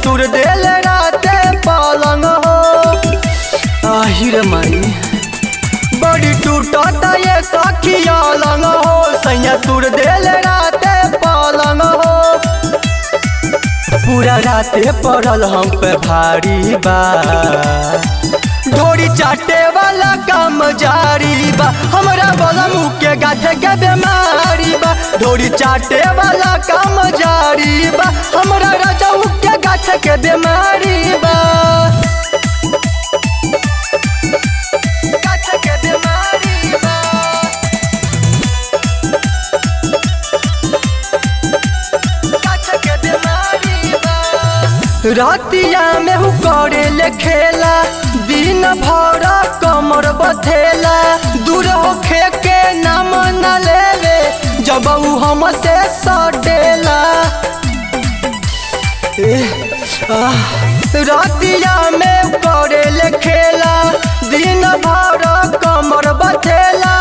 तुर देल राते पलंग हो। आहिर माई बड़ी टूटता ये सखी अलंग हो। सैया तुर देल राते पलंग हो। पूरा राते पड़ल हम पे भारी बा। ढोरी चाटे वाला काम जारी बा। हमरा बलमू के गाठे के बीमारी बा। ढोरी चाटे वाला काम जारी बा। हमरा रजऊ के गाठे के बीमारी बा। गाठे के बीमारी बा। गाठे के बीमारी बा। रातिया में हु करे ले खेला। दिन भर कमर बथेला। दूर होखे के नाम न लेवे जब उ हमसे सटेला। रातिया में करे ले खेला। दिन भर कमर बथेला।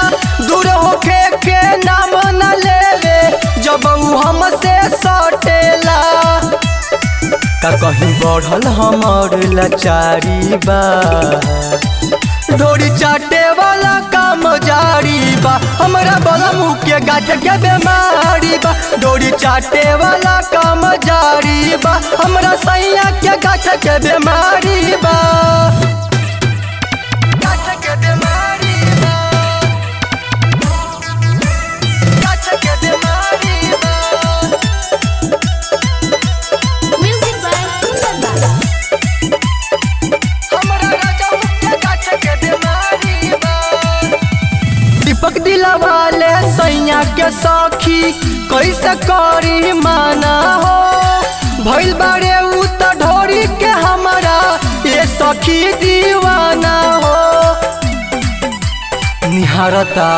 दूर होखे के नाम न लेवे जब उ हमसे सटेला। का कहीं बढ़ल हमर लाचारी बा। ढोरी चाटे वाला काम जारी बा। हमरा बलमू के गाठे के बीमारी बा। ढोरी चाटे वाला काम जारी बा। हमरा सैया के गाठे के बीमारी बा। गाठे के बीमारी बा। गाठे के बीमारी बा। दीपक दिलवाले सैया के सखी कैसे करी माना हो। भइल बारे उ त ढोरी के हमरा ये सखी दीवाना हो। निहारता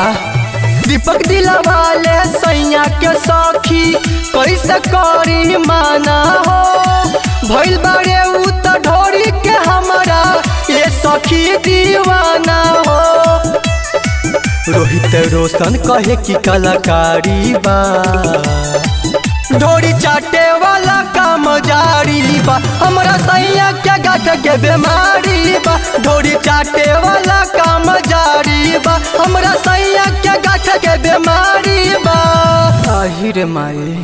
दीपक दिलवाले सैया के सखी कैसे करी माना हो। भइल बारे उ त ढोरी के हमरा ये सखी दीवाना हो। रोहित रोशन कहे की कलाकारी बा। ढोरी चाटे वाला काम जारी बा। हमरा सैया के गाठे के बीमारी बा। ढोरी चाटे वाला काम जारी बा। हमरा सैया के गाठे के बीमारी बा। आहिर माई।